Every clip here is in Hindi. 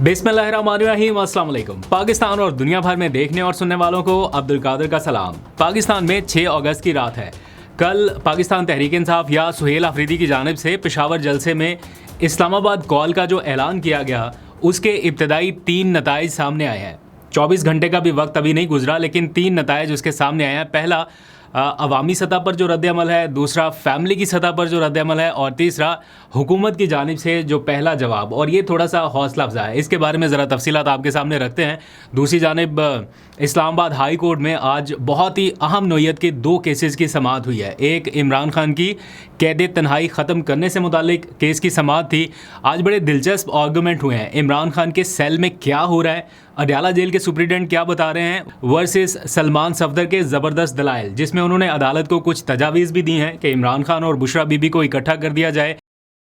बिस्मिल्लाहिर्रहमानिर्रहीम, अस्सलाम वालेकुम। पाकिस्तान और दुनिया भर में देखने और सुनने वालों को अब्दुल कादिर का सलाम। पाकिस्तान में 6 अगस्त की रात है। कल पाकिस्तान तहरीक इंसाफ या सुहेल अफरीदी की जानिब से पेशावर जलसे में इस्लामाबाद कॉल का जो ऐलान किया गया, उसके इब्तदाई 3 नताइज सामने आए हैं। 24 घंटे का भी वक्त अभी नहीं गुजरा, लेकिन 3 नताइज उसके सामने आए हैं। पहला अवामी सतह पर जो रद्द-ए-अमल है, दूसरा फैमिली की सतह पर जो रद्द-ए-अमल है, और तीसरा हुकूमत की जानिब से जो पहला जवाब। और ये थोड़ा सा हौसला अफजा है। इसके बारे में ज़रा तफसीलात आपके सामने रखते हैं। दूसरी जानिब इस्लामाबाद हाई कोर्ट में आज बहुत ही अहम नोयत के 2 केसेस की समाअत हुई है। एक इमरान खान की कैद तन्हाई ख़त्म करने से मुतालिक केस की समाअत थी। आज बड़े दिलचस्प आर्गूमेंट हुए हैं। इमरान खान के सेल में क्या हो रहा है, अडयाला जेल के सुप्रीडेंट क्या बता रहे हैं, वर्सेस सलमान सफदर के ज़बरदस्त दलाइल, जिसमें उन्होंने अदालत को कुछ तजावीज़ भी दी हैं कि इमरान खान और बुशरा बीबी को इकट्ठा कर दिया जाए,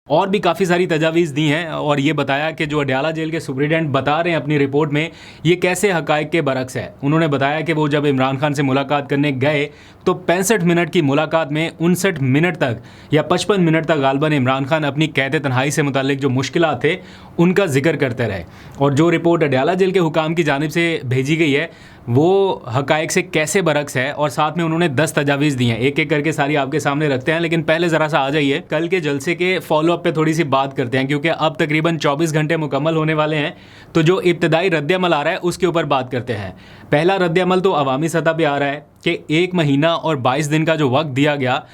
और भी काफ़ी सारी तजावीज़ दी हैं। और ये बताया कि जो अडयाला जेल के सुप्रीडेंट बता रहे हैं अपनी रिपोर्ट में, ये कैसे हक़ाइक़ के बरक्स है। उन्होंने बताया कि वो जब इमरान खान से मुलाकात करने गए तो 65 मिनट की मुलाकात में 59 मिनट तक या 55 मिनट तक गालबन इमरान खान अपनी कैद तन्हाई से मुतालिक जो मुश्किलात थे उनका जिक्र करते रहे। और जो रिपोर्ट अडयाला जेल के हुकाम की जानिब से भेजी गई है वो हक़ाइक़ से कैसे बरक्स है, और साथ में उन्होंने 10 तजावीज़ दी हैं। एक एक करके सारी आपके सामने रखते हैं, लेकिन पहले ज़रा सा आ जाइए कल के जलसे के फॉलो अप पे थोड़ी सी बात करते हैं, क्योंकि अब तकरीबन 24 घंटे मुकम्मल होने वाले हैं। तो जो इब्तदाई रद्द-ए-अमल आ रहा है उसके ऊपर बात करते हैं। पहला रद्द-ए-अमल तो अवामी सतह पे आ रहा है कि 1 महीना और 22 दिन का जो वक्त दिया गया,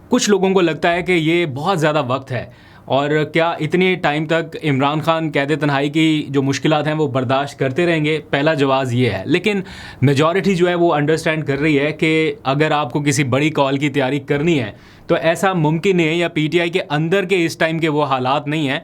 कुछ लोगों को लगता है कि ये बहुत ज़्यादा वक्त है, और क्या इतने टाइम तक इमरान खान कैद तन्हाई की जो मुश्किलात हैं वो बर्दाश्त करते रहेंगे। पहला जवाब ये है, लेकिन मेजॉरिटी जो है वो अंडरस्टैंड कर रही है कि अगर आपको किसी बड़ी कॉल की तैयारी करनी है तो ऐसा मुमकिन है, या पीटीआई के अंदर के इस टाइम के वो हालात नहीं हैं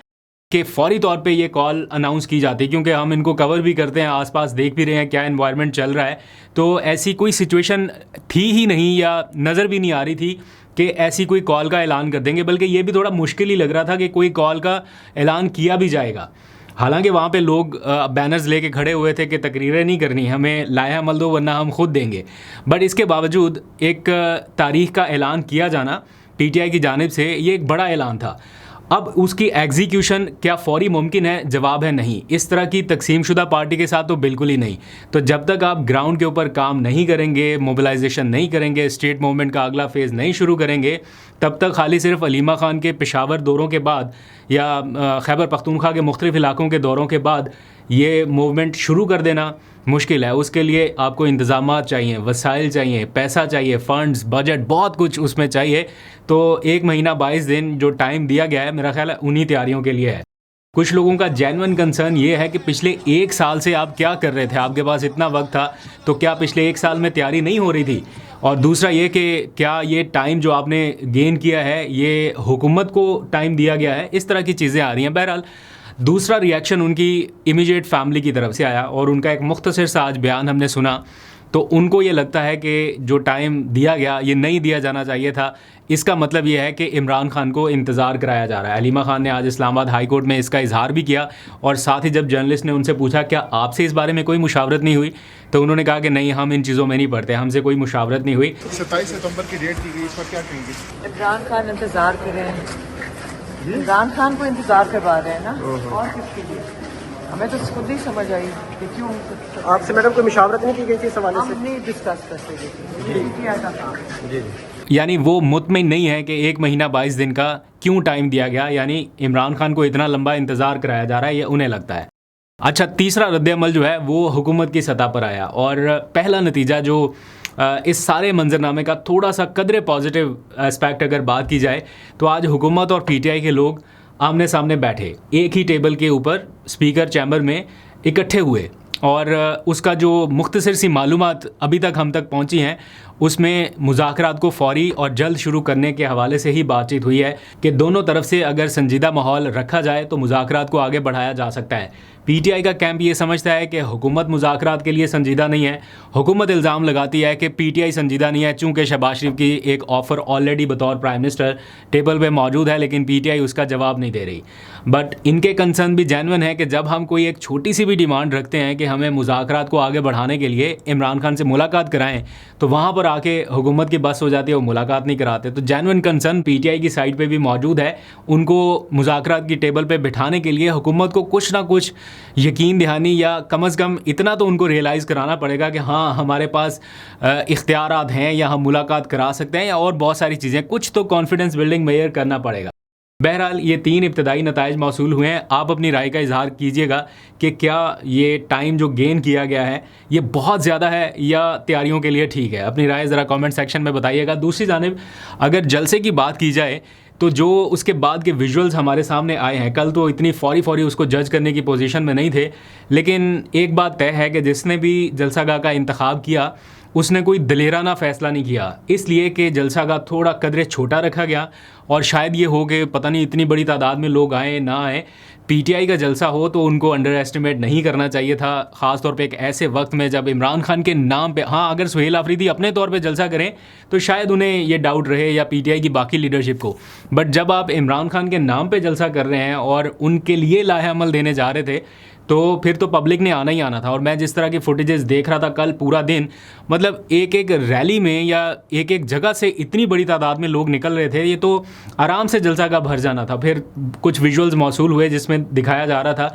कि फ़ौरी तौर पे ये कॉल अनाउंस की जाती है, क्योंकि हम इनको कवर भी करते हैं, आसपास देख भी रहे हैं क्या एनवायरनमेंट चल रहा है। तो ऐसी कोई सिचुएशन थी ही नहीं, या नज़र भी नहीं आ रही थी कि ऐसी कोई कॉल का ऐलान कर देंगे। बल्कि ये भी थोड़ा मुश्किल ही लग रहा था कि कोई कॉल का ऐलान किया भी जाएगा। हालांकि वहाँ पे लोग बैनर्स लेके खड़े हुए थे कि तकरीरें नहीं करनी, हमें लाया अमल दो वरना हम खुद देंगे। बट इसके बावजूद एक तारीख का ऐलान किया जाना पीटीआई की जानिब से, ये एक बड़ा ऐलान था। अब उसकी एग्जीक्यूशन क्या फ़ौरी मुमकिन है? जवाब है नहीं। इस तरह की तकसीम शुदा पार्टी के साथ तो बिल्कुल ही नहीं। तो जब तक आप ग्राउंड के ऊपर काम नहीं करेंगे, मोबिलाइजेशन नहीं करेंगे, स्टेट मूवमेंट का अगला फेज़ नहीं शुरू करेंगे, तब तक खाली सिर्फ अलीमा खान के पेशावर दौरों के बाद या खैबर पख्तूनख्वा के मुख्तलिफ इलाकों के दौरों के बाद ये मूवमेंट शुरू कर देना मुश्किल है। उसके लिए आपको इंतज़ामात चाहिए, वसाइल चाहिए, पैसा चाहिए, फ़ंड्स, बजट, बहुत कुछ उसमें चाहिए। तो 1 महीना 22 दिन जो टाइम दिया गया है, मेरा ख्याल है उन्हीं तैयारियों के लिए है। कुछ लोगों का जेन्युइन कंसर्न ये है कि पिछले 1 साल से आप क्या कर रहे थे? आपके पास इतना वक्त था, तो क्या पिछले 1 साल में तैयारी नहीं हो रही थी? और दूसरा ये कि क्या ये टाइम जो आपने गेन किया है, ये हुकूमत को टाइम दिया गया है? इस तरह की चीज़ें आ रही हैं। बहरहाल दूसरा रिएक्शन उनकी इमीडिएट फैमिली की तरफ से आया, और उनका एक मुख्तसर सा आज बयान हमने सुना। तो उनको ये लगता है कि जो टाइम दिया गया ये नहीं दिया जाना चाहिए था। इसका मतलब ये है कि इमरान खान को इंतज़ार कराया जा रहा है। अलीमा खान ने आज इस्लामाबाद हाई कोर्ट में इसका इजहार भी किया, और साथ ही जब जर्नलिस्ट ने उनसे पूछा क्या आपसे इस बारे में कोई मुशावरत नहीं हुई, तो उन्होंने कहा कि नहीं, हम इन चीज़ों में नहीं पड़ते, हमसे कोई मुशावरत नहीं हुई। 27 सितंबर की डेट दी गई, इस पर क्या कहेंगे? इमरान खान इंतज़ार कर रहे हैं, इमरान खान को इंतज़ार करवा रहे हैं ना, और किसके लिए? हमें तो खुद ही समझ आई कि क्यों। आपसे मैडम कोई मुशावरत नहीं की गई थी इस हवाले से? हम नहीं डिस्कस कर सकते। यानी वो मुतमिन नहीं है कि 1 महीना 22 दिन का क्यों टाइम दिया गया, यानी इमरान खान को इतना लंबा इंतज़ार कराया जा रहा है, ये उन्हें लगता है। अच्छा, तीसरा रद्द-ए-अमल जो है वो हुकूमत की सतह पर आया, और पहला नतीजा जो इस सारे मंजरनामे का थोड़ा सा कदरे पॉजिटिव एस्पेक्ट अगर बात की जाए, तो आज हुकूमत और पीटीआई के लोग आमने सामने बैठे, एक ही टेबल के ऊपर स्पीकर चैम्बर में इकट्ठे हुए, और उसका जो मुख्तसर सी मालूमात अभी तक हम तक पहुंची हैं, उसमें मुज़ाकरात को फ़ौरी और जल्द शुरू करने के हवाले से ही बातचीत हुई है कि दोनों तरफ से अगर संजीदा माहौल रखा जाए तो मुज़ाकरात को आगे बढ़ाया जा सकता है। पीटीआई का कैंप ये समझता है कि हुकूमत मुज़ाकरात के लिए संजीदा नहीं है। हुकूमत इल्ज़ाम लगाती है कि पीटीआई संजीदा नहीं है, चूँकि शहबाज शरीफ की एक ऑफ़र ऑलरेडी बतौर प्राइम मिनिस्टर टेबल पे मौजूद है, लेकिन पीटीआई उसका जवाब नहीं दे रही। बट इनके कंसर्न भी जेन्युइन है कि जब हम कोई एक छोटी सी भी डिमांड रखते हैं कि हमें मुज़ाकरात को आगे बढ़ाने के लिए इमरान खान से मुलाकात कराएं, तो वहाँ पर आके हुकूमत की बस हो जाती है, वो मुलाकात नहीं कराते। तो जेन्युइन कंसर्न पीटीआई की साइड पे भी मौजूद है। उनको मुज़ाकरात की टेबल पे बिठाने के लिए हुकूमत को कुछ ना कुछ यकीन दहानी या कम अज़ कम इतना तो उनको रियलाइज़ कराना पड़ेगा कि हाँ हमारे पास इख्तियारात हैं या हम मुलाकात करा सकते हैं, या और बहुत सारी चीज़ें, कुछ तो कॉन्फिडेंस बिल्डिंग मेजर करना पड़ेगा। बहरहाल ये 3 इब्तदाई नताइज मौसूल हुए हैं। आप अपनी राय का इजहार कीजिएगा कि क्या ये टाइम जो गेन किया गया है ये बहुत ज़्यादा है या तैयारियों के लिए ठीक है। अपनी राय ज़रा कमेंट सेक्शन में बताइएगा। दूसरी जानिब अगर जलसे की बात की जाए तो जो उसके बाद के विजुअल्स हमारे सामने आए हैं, कल तो इतनी फौरी उसको जज करने की पोजीशन में नहीं थे, लेकिन एक बात तय है कि जिसने भी जलसागाह का इंतखाब किया उसने कोई दलेराना फ़ैसला नहीं किया, इसलिए कि जलसागाह थोड़ा कदरे छोटा रखा गया। और शायद ये हो कि पता नहीं इतनी बड़ी तादाद में लोग आए ना आए, पीटीआई का जलसा हो तो उनको अंडर एस्टिमेट नहीं करना चाहिए था, ख़ास तौर पे एक ऐसे वक्त में जब इमरान खान के नाम पे, हाँ अगर सुहेल आफरीदी अपने तौर पे जलसा करें तो शायद उन्हें ये डाउट रहे या पीटीआई की बाकी लीडरशिप को, बट जब आप इमरान खान के नाम पे जलसा कर रहे हैं और उनके लिए लाहे अमल देने जा रहे थे तो फिर तो पब्लिक ने आना ही आना था। और मैं जिस तरह की फुटेजेस देख रहा था कल पूरा दिन, मतलब एक एक रैली में या एक एक जगह से इतनी बड़ी तादाद में लोग निकल रहे थे, ये तो आराम से जलसागाह भर जाना था। फिर कुछ विजुअल्स मौसूल हुए जिसमें दिखाया जा रहा था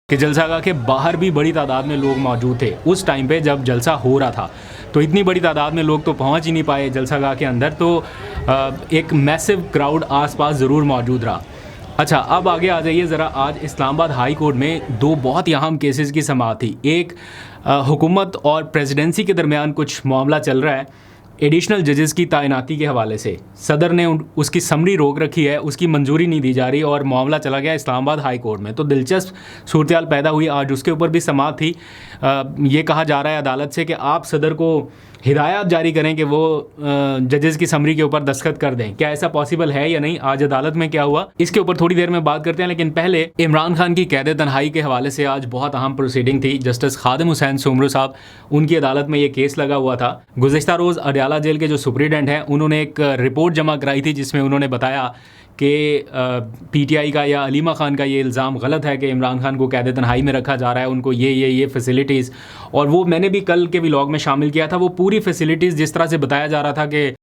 कि जलसागाह के बाहर भी बड़ी तादाद में लोग मौजूद थे उस टाइम पे जब जलसा हो रहा था। तो इतनी बड़ी तादाद में लोग तो पहुंच ही नहीं पाए जलसागाह के अंदर, तो एक मैसिव क्राउड आसपास ज़रूर मौजूद रहा। अच्छा, अब आगे आ जाइए ज़रा। आज इस्लामाबाद हाई कोर्ट में 2 बहुत ही अहम केसेस की समाअत थी। एक हुकूमत और प्रेसिडेंसी के दरमियान कुछ मामला चल रहा है एडिशनल जजेस की तैनाती के हवाले से। सदर ने उसकी समरी रोक रखी है, उसकी मंजूरी नहीं दी जा रही और मामला चला गया इस्लामाबाद हाई कोर्ट में। तो दिलचस्प सूरत पैदा हुई, आज उसके ऊपर भी समाअत थी। ये कहा जा रहा है अदालत से कि आप सदर को हिदायत जारी करें कि वो जजेस की समरी के ऊपर दस्तखत कर दें। क्या ऐसा पॉसिबल है या नहीं, आज अदालत में क्या हुआ इसके ऊपर थोड़ी देर में बात करते हैं। लेकिन पहले इमरान खान की कैद तन्हाई के हवाले से आज बहुत अहम प्रोसीडिंग थी। जस्टिस खादिम हुसैन सोमरू साहब, उनकी अदालत में ये केस लगा हुआ था। गुज़िश्ता रोज़ अडयाला जेल के जो सुप्रीडेंट हैं उन्होंने एक रिपोर्ट जमा कराई थी जिसमें उन्होंने बताया कि पीटीआई का या अलीमा खान का ये इल्ज़ाम गलत है कि इमरान खान को कैद तन्हाई में रखा जा रहा है, उनको ये फैसिलिटीज़, और वो मैंने भी कल के व्लॉग में शामिल किया था। वो पूरी फैसिलिटीज़ जिस तरह से बताया जा रहा था कि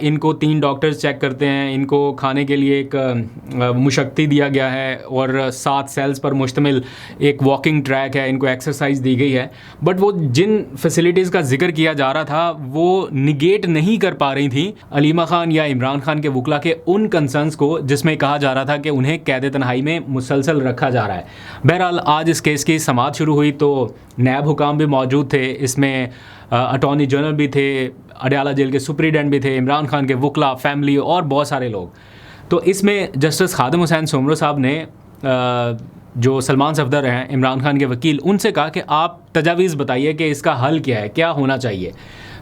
इनको 3 डॉक्टर्स चेक करते हैं, इनको खाने के लिए एक मुशक्ति दिया गया है और 7 सेल्स पर मुश्तमिल एक वॉकिंग ट्रैक है, इनको एक्सरसाइज दी गई है। बट वो जिन फैसिलिटीज़ का जिक्र किया जा रहा था वो निगेट नहीं कर पा रही थी अलीमा खान या इमरान खान के वकला के उन कंसर्न्स को जिसमें कहा जा रहा था कि उन्हें कैद तन्हाई में मुसलसल रखा जा रहा है। बहरहाल आज इस केस की समाअत शुरू हुई तो नायब हुकाम भी मौजूद थे, इसमें अटॉर्नी जनरल भी थे, अडयाला जेल के सुप्रीडेंट भी थे, इमरान खान के वकला, फैमिली और बहुत सारे लोग। तो इसमें जस्टिस खादिम हुसैन सोमरू साहब ने जो सलमान सफदर हैं इमरान खान के वकील, उनसे कहा कि आप तजावीज़ बताइए कि इसका हल क्या है, क्या होना चाहिए।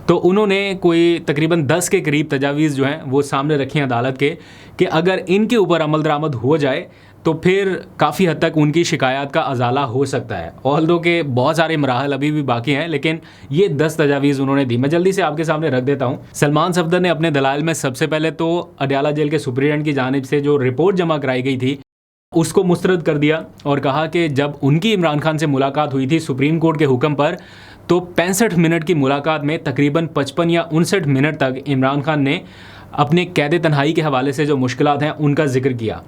तो उन्होंने कोई तकरीबन 10 के करीब तजावीज़ जो हैं वो सामने रखी हैं अदालत के कि अगर इनके ऊपर अमल दरामद हो जाए तो फिर काफ़ी हद तक उनकी शिकायत का अजाला हो सकता है। ऑल्दो के बहुत सारे मराहल अभी भी बाकी हैं, लेकिन ये 10 तजावीज़ उन्होंने दी। मैं जल्दी से आपके सामने रख देता हूँ। सलमान सफदर ने अपने दलाइल में सबसे पहले तो अडयाला जेल के सुप्रीडेंट की जानिब से जो रिपोर्ट जमा कराई गई थी उसको मुस्तरद कर दिया और कहा कि जब उनकी इमरान खान से मुलाकात हुई थी सुप्रीम कोर्ट के हुक्म पर, तो 65 मिनट की मुलाकात में तकरीबन 55 या 59 मिनट तक इमरान खान ने अपने कैद तन्हाई के हवाले से जो मुश्किलात हैं उनका जिक्र किया।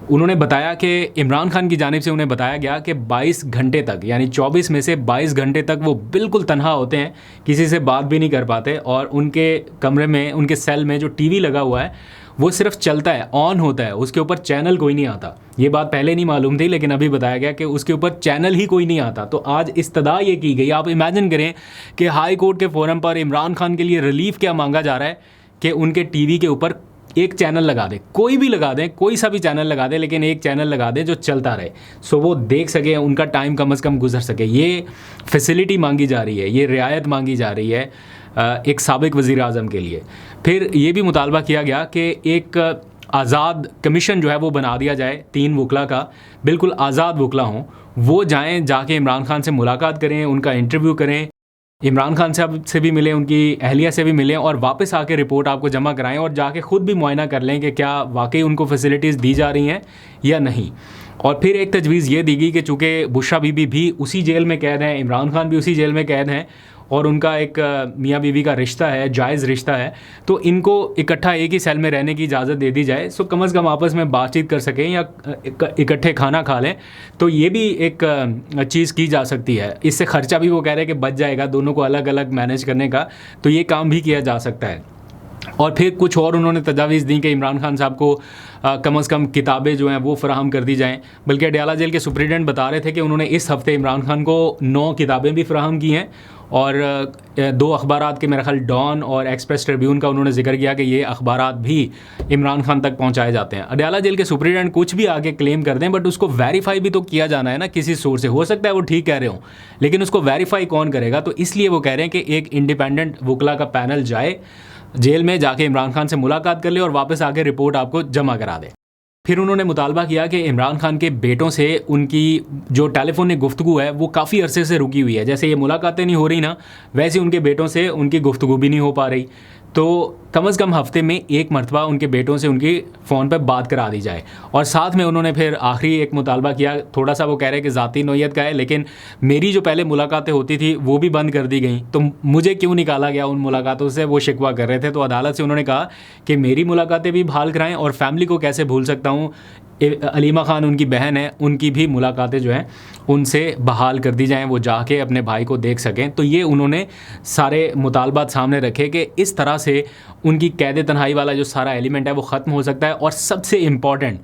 उन्होंने बताया कि इमरान खान की जानिब से उन्हें बताया गया कि 22 घंटे तक, यानी 24 में से 22 घंटे तक वो बिल्कुल तन्हा होते हैं, किसी से बात भी नहीं कर पाते, और उनके कमरे में, उनके सेल में जो टीवी लगा हुआ है वो सिर्फ चलता है, ऑन होता है, उसके ऊपर चैनल कोई नहीं आता। ये बात पहले नहीं मालूम थी, लेकिन अभी बताया गया कि उसके ऊपर चैनल ही कोई नहीं आता। तो आज इस्तदा ये की गई। आप इमेजिन करें कि हाई कोर्ट के फोरम पर इमरान खान के लिए रिलीफ क्या मांगा जा रहा है कि उनके टीवी के ऊपर एक चैनल लगा दें, कोई भी लगा दें, कोई सा भी चैनल लगा दें, लेकिन एक चैनल लगा दें जो चलता रहे, सो वो देख सके, उनका टाइम कम से कम गुजर सके। ये फैसिलिटी मांगी जा रही है, ये रियायत मांगी जा रही है एक साबिक वज़ीर आज़म के लिए। फिर ये भी मुतालबा किया गया कि एक आज़ाद कमीशन जो है वो बना दिया जाए, 3 वकला का, बिल्कुल आज़ाद वकला हों, वो जाएँ, जाके इमरान खान से मुलाकात करें, उनका इंटरव्यू करें, इमरान खान साहब से भी मिलें, उनकी अहलिया से भी मिलें, और वापस आके रिपोर्ट आपको जमा कराएं और जाके ख़ुद भी मुआयना कर लें कि क्या वाकई उनको फैसिलिटीज़ दी जा रही हैं या नहीं। और फिर एक तजवीज़ ये दी गई कि चूँकि बुशरा बीबी भी उसी जेल में कैद हैं, इमरान खान भी उसी जेल में कैद हैं, और उनका एक मियाँ बीवी का रिश्ता है, जायज़ रिश्ता है, तो इनको इकट्ठा एक ही सेल में रहने की इजाज़त दे दी जाए, सो कम से कम आपस में बातचीत कर सकें या इकट्ठे खाना खा लें, तो ये भी एक चीज़ की जा सकती है। इससे ख़र्चा भी वो कह रहे हैं कि बच जाएगा दोनों को अलग अलग मैनेज करने का, तो ये काम भी किया जा सकता है। और फिर कुछ और उन्होंने तजावीज़ दी कि इमरान खान साहब को कम से कम किताबें जो हैं वो फ़राहम कर दी जाएं। बल्कि अडयाला जेल के सुप्रिटेंडेंट बता रहे थे कि उन्होंने इस हफ़्ते इमरान खान को 9 किताबें भी फ़राहम की हैं और 2 अखबारात के मेरा ख्याल डॉन और एक्सप्रेस ट्रिब्यून का उन्होंने जिक्र किया कि ये अखबारात भी इमरान खान तक पहुंचाए जाते हैं। अडयाला जेल के सुप्रिटेंडेंट कुछ भी आगे क्लेम कर दें, बट उसको वेरीफाई भी तो किया जाना है ना किसी सोर्स से। हो सकता है वो ठीक कह रहे हो, लेकिन उसको वेरीफाई कौन करेगा? तो इसलिए वो कह रहे हैं कि एक इंडिपेंडेंट वकला का पैनल जाए जेल में, जाके इमरान खान से मुलाकात कर ले और वापस आके रिपोर्ट आपको जमा करा दे। फिर उन्होंने मुतालबा किया कि इमरान खान के बेटों से उनकी जो टेलीफोनिक गुफ्तगू है वो काफ़ी अरसे से रुकी हुई है। जैसे ये मुलाकातें नहीं हो रही ना, वैसे उनके बेटों से उनकी गुफ्तगू भी नहीं हो पा रही। तो कम से कम हफ्ते में एक मरतबा उनके बेटों से उनकी फ़ोन पर बात करा दी जाए। और साथ में उन्होंने फिर आखिरी एक मुतालबा किया, थोड़ा सा वो कह रहे हैं कि ज़ाती नौयत का है, लेकिन मेरी जो पहले मुलाकातें होती थी वो भी बंद कर दी गई, तो मुझे क्यों निकाला गया उन मुलाकातों से, वो शिकवा कर रहे थे। तो अदालत से उन्होंने कहा कि मेरी मुलाकातें भी बहाल कराएं और फैमिली को कैसे भूल सकता हूँ, अलीमा खान उनकी बहन है, उनकी भी मुलाकातें जो हैं उनसे बहाल कर दी जाएं, वो जाके अपने भाई को देख सकें। तो ये उन्होंने सारे मुतालबात सामने रखे कि इस तरह से उनकी कैद तन्हाई वाला जो सारा एलिमेंट है वो ख़त्म हो सकता है। और सबसे इम्पॉर्टेंट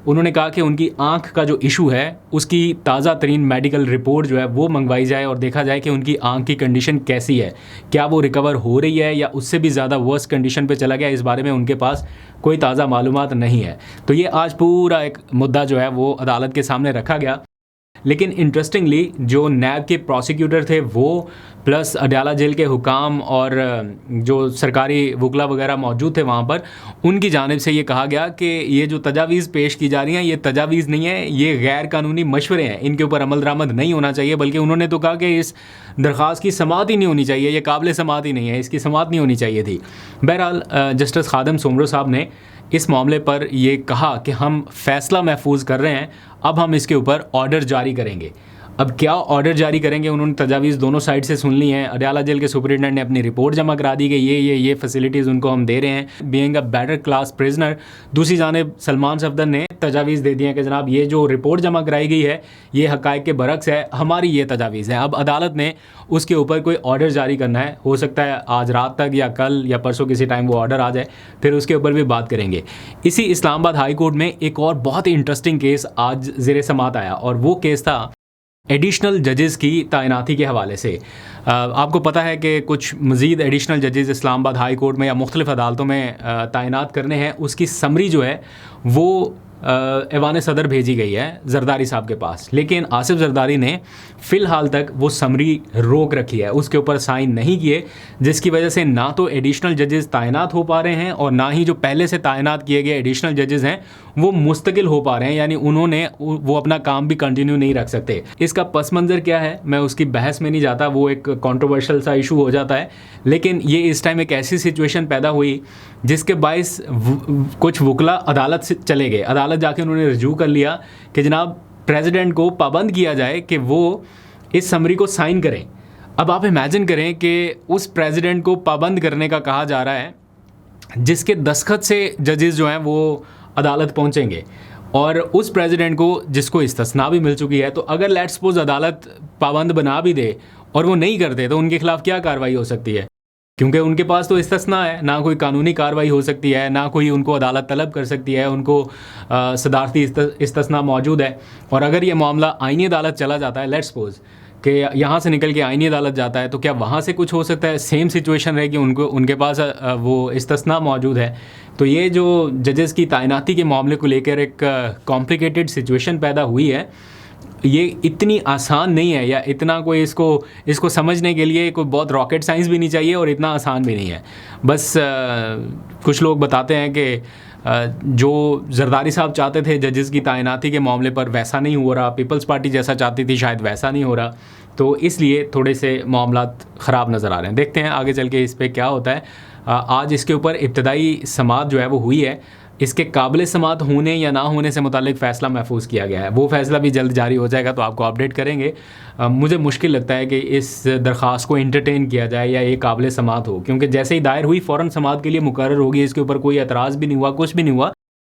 उन्होंने कहा कि उनकी आँख का जो इशू है उसकी ताज़ा तरीन मेडिकल रिपोर्ट जो है वो मंगवाई जाए और देखा जाए कि उनकी आँख की कंडीशन कैसी है, क्या वो रिकवर हो रही है या उससे भी ज़्यादा वर्स कंडीशन पे चला गया। इस बारे में उनके पास कोई ताज़ा मालूमात नहीं है। तो ये आज पूरा एक मुद्दा जो है वो अदालत के सामने रखा गया। लेकिन इंटरेस्टिंगली जो नैब के प्रोसिक्यूटर थे वो प्लस अडयाला जेल के हुकाम और जो सरकारी वकला वगैरह मौजूद थे वहाँ पर, उनकी जानिब से ये कहा गया कि ये जो तजावीज़ पेश की जा रही हैं ये तजावीज़ नहीं है, ये गैर कानूनी मशवरे हैं, इनके ऊपर अमल दरामद नहीं होना चाहिए। बल्कि उन्होंने तो कहा कि इस दरख्वास्त की समाअत ही नहीं होनी चाहिए, ये काबिल समाअत ही नहीं है, इसकी समाअत नहीं होनी चाहिए थी। बहरहाल जस्टिस खादम सोमरो साहब ने इस मामले पर ये कहा कि हम फ़ैसला महफूज कर रहे हैं, अब हम इसके ऊपर ऑर्डर जारी करेंगे। अब क्या ऑर्डर जारी करेंगे, उन्होंने तजावीज़ दोनों साइड से सुन ली हैं। अडयाला जेल के सुपरिटेंडेंट ने अपनी रिपोर्ट जमा करा दी कि ये फैसिलिटीज़ उनको हम दे रहे हैं being a better class prisoner. दूसरी जानिब सलमान सफदर ने तजावीज़ दे दी हैं कि जनाब ये जो रिपोर्ट जमा कराई गई है ये हक़ाइक़ के बरक्स है, हमारी ये तजावीज़ है। अब अदालत ने उसके ऊपर कोई ऑर्डर जारी करना है, हो सकता है आज रात तक या कल या परसों किसी टाइम वो ऑर्डर आ जाए, फिर उसके ऊपर भी बात करेंगे। इसी इस्लामाबाद हाई कोर्ट में एक और बहुत ही इंटरेस्टिंग केस आज ज़ेरे समाअत आया और वो केस था एडिशनल जजेस की तैनाती के हवाले से। आपको पता है कि कुछ मज़ीद एडिशनल जजेस इस्लामाबाद हाई कोर्ट में या मुख्तलिफ़ अदालतों में तैनात करने हैं, उसकी समरी जो है वो ऐवान सदर भेजी गई है जरदारी साहब के पास। लेकिन आसिफ जरदारी ने फ़िलहाल तक वो समरी रोक रखी है, उसके ऊपर साइन नहीं किए, जिसकी वजह से ना तो एडिशनल जजेस तैनात हो पा रहे हैं और ना ही जो पहले से तैनात किए गए एडिशनल जजेस हैं वो मुस्तकिल हो पा रहे हैं, यानी उन्होंने वो अपना काम भी कंटिन्यू नहीं रख सकते। इसका पस मंज़र क्या है मैं उसकी बहस में नहीं जाता, वो एक कंट्रोवर्शियल सा इशू हो जाता है। लेकिन ये इस टाइम एक ऐसी सिचुएशन पैदा हुई जिसके बायस कुछ वकला अदालत से चले गए। अदालत जाके उन्होंने रजू कर लिया कि जनाब प्रेसिडेंट को पाबंद किया जाए कि वो इस समरी को साइन करें। अब आप इमेजिन करें कि उस प्रेसिडेंट को पाबंद करने का कहा जा रहा है जिसके दस्तखत से जजेस जो हैं वो अदालत पहुंचेंगे, और उस प्रेसिडेंट को जिसको इस्तिस्ना भी मिल चुकी है। तो अगर लेट्स सपोज अदालत पाबंद बना भी दे और वो नहीं करते तो उनके खिलाफ क्या कार्रवाई हो सकती है, क्योंकि उनके पास तो इस्तिस्ना है, ना कोई कानूनी कार्रवाई हो सकती है, ना कोई उनको अदालत तलब कर सकती है, उनको सदारती इस्तिस्ना मौजूद है। और अगर ये मामला आईनी अदालत चला जाता है, लेट्स सपोज कि यहाँ से निकल के आईनी अदालत जाता है, तो क्या वहाँ से कुछ हो सकता है? सेम सिचुएशन रहेगी, उनके पास वो इस्तिस्ना मौजूद है। तो ये जो जजेस की तैनाती के मामले को लेकर एक कॉम्प्लिकेटेड सिचुएशन पैदा हुई है, ये इतनी आसान नहीं है, या इतना कोई इसको समझने के लिए कोई बहुत रॉकेट साइंस भी नहीं चाहिए और इतना आसान भी नहीं है। बस कुछ लोग बताते हैं कि जो जरदारी साहब चाहते थे जजेस की तैनाती के मामले पर वैसा नहीं हो रहा, पीपल्स पार्टी जैसा चाहती थी शायद वैसा नहीं हो रहा, तो इसलिए थोड़े से मामलात ख़राब नज़र आ रहे हैं। देखते हैं आगे चल के इस पर क्या होता है। आज इसके ऊपर इब्तदाई समाअत जो है वो हुई है, इसके काबिल समात होने या ना होने से मुतालिक फ़ैसला महफूज किया गया है। वो फ़ैसला भी जल्द जारी हो जाएगा तो आपको अपडेट करेंगे। मुझे मुश्किल लगता है कि इस दरख्वास्त को इंटरटेन किया जाए या ये काबिल समात हो, क्योंकि जैसे ही दायर हुई फ़ौरन समात के लिए मुकर्रर होगी, इसके ऊपर कोई एतराज़ भी नहीं हुआ, कुछ भी नहीं हुआ,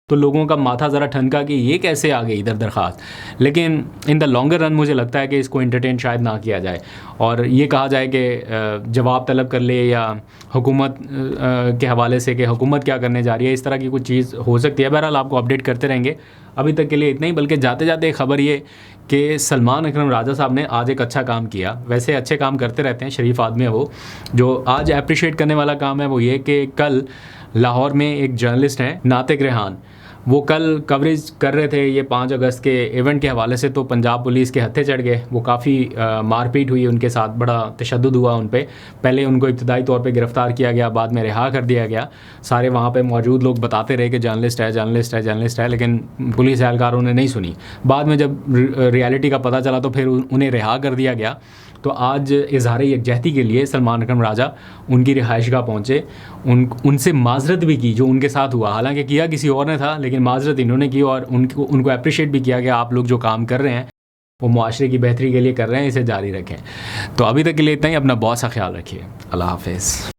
तो लोगों का माथा ज़रा ठनका कि ये कैसे आ गई इधर दरख्वास्त। लेकिन इन द लॉन्गर रन मुझे लगता है कि इसको इंटरटेन शायद ना किया जाए और ये कहा जाए कि जवाब तलब कर ले या हुकूमत के हवाले से कि हुकूमत क्या करने जा रही है, इस तरह की कुछ चीज़ हो सकती है। बहरहाल आपको अपडेट करते रहेंगे। अभी तक के लिए इतना ही, बल्कि जाते जाते एक ख़बर ये कि सलमान अकरम राजा साहब ने आज एक अच्छा काम किया। वैसे अच्छे काम करते रहते हैं, शरीफ आदमी है वो। जो आज अप्रिशिएट करने वाला काम है वो ये कि कल लाहौर में एक जर्नलिस्ट हैं नातिक रेहान, वो कल कवरेज कर रहे थे ये 5 अगस्त के इवेंट के हवाले से, तो पंजाब पुलिस के हत्थे चढ़ गए। वो काफ़ी मारपीट हुई उनके साथ, बड़ा तशद्दुद हुआ उन पे। पहले उनको इब्तदाई तौर पे गिरफ़्तार किया गया, बाद में रिहा कर दिया गया। सारे वहाँ पे मौजूद लोग बताते रहे कि जर्नलिस्ट है, जर्नलिस्ट है, जर्नलिस्ट है, लेकिन पुलिस एहलकारों ने नहीं सुनी। बाद में जब रियलिटी का पता चला तो फिर उन्हें रिहा कर दिया गया। तो आज इजहार यकजहती के लिए सलमान अकरम राजा उनकी रिहाइशगाह पहुँचे, उनसे माजरत भी की जो उनके साथ हुआ। हालांकि किया किसी और ने था, लेकिन माजरत इन्होंने की और उनको अप्रिशिएट भी किया कि आप लोग जो काम कर रहे हैं वो मुआशरे की बेहतरी के लिए कर रहे हैं, इसे जारी रखें। तो अभी तक के लिए इतना ही। अपना बहुत सा ख्याल रखिए। अल्लाह हाफ़िज़।